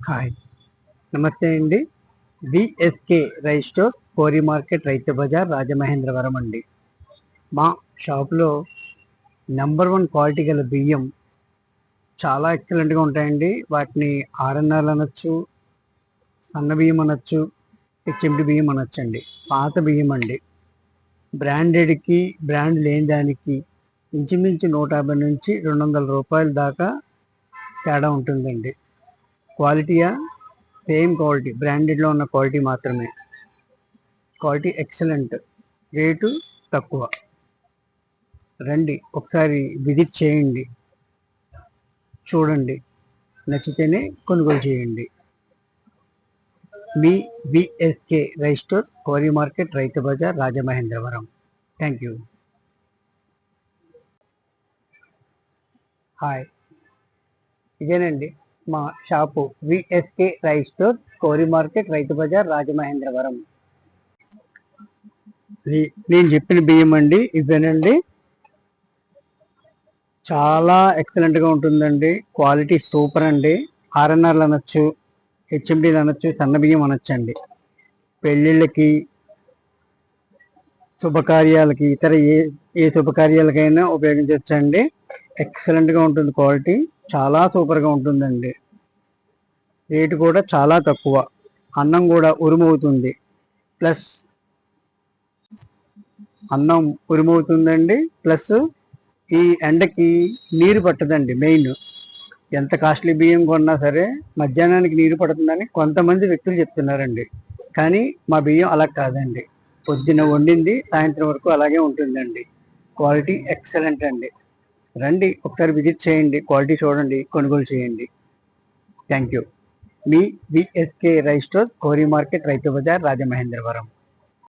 Hi, నమస్తే అండి. VSK rice store, Kori market, రైతు బజార్, రాజమహేంద్రవరం అండి. మా షాప్లో #1 క్వాలిటీ గల బియ్యం చాలా ఎక్సలెంట్గా ఉంటాయండి. వాటిని ఆర్ఎన్ఆర్లు అనొచ్చు, సన్న బియ్యం అనొచ్చు, హెచ్ఎండి బియ్యం అనొచ్చండి. పాత బియ్యం అండి. బ్రాండెడ్కి బ్రాండ్ లేని దానికి ఇంచుమించు 150 నుంచి 200 రూపాయల దాకా తేడా ఉంటుందండి. క్వాలిటీయా సేమ్ క్వాలిటీ, బ్రాండెడ్లో ఉన్న క్వాలిటీ మాత్రమే. క్వాలిటీ ఎక్సలెంట్, రేటు తక్కువ. రండి, ఒకసారి విజిట్ చేయండి, చూడండి, నచ్చితేనే కొనుగోలు చేయండి. మీ VSK rice store, Kori market, రైతు బజార్, రాజమహేంద్రవరం. Thank you. హాయ్, ఇదేనండి మా shop, VSK rice store, Kori market, రైతు బజార్, రాజమహేంద్రవరం. నేను చెప్పిన బియ్యం అండి ఇవేనండి. చాలా ఎక్సలెంట్గా ఉంటుందండి. క్వాలిటీ సూపర్ అండి. ఆర్ఎన్ఆర్లు అనొచ్చు, హెచ్ఎండీలు అనొచ్చు, సన్న బియ్యం అనొచ్చండి. పెళ్ళిళ్ళకి, శుభకార్యాలకి, ఇతర ఏ శుభకార్యాలకైనా ఉపయోగించవచ్చండి. ఎక్సలెంట్గా ఉంటుంది, క్వాలిటీ చాలా సూపర్గా ఉంటుందండి. రేటు కూడా చాలా తక్కువ. అన్నం కూడా ఉరుమవుతుంది, ప్లస్ అన్నం ఉరుమవుతుందండి. ప్లస్ ఈ ఎండకి నీరు పట్టదండి. మెయిన్, ఎంత కాస్ట్లీ బియ్యం కొన్నా సరే మధ్యాహ్నానికి నీరు పడుతుందని కొంతమంది వ్యక్తులు చెప్తున్నారండి. కానీ మా బియ్యం అలా కాదండి. పొద్దున వండింది సాయంత్రం వరకు అలాగే ఉంటుందండి. క్వాలిటీ ఎక్సలెంట్ అండి. రండి, ఒకసారి విజిట్ చేయండి, క్వాలిటీ చూడండి, కొనుగోలు చేయండి. Thank you. Me VSK rice store, Kori market, రైతు బజార్, రాజమహేంద్రవరం.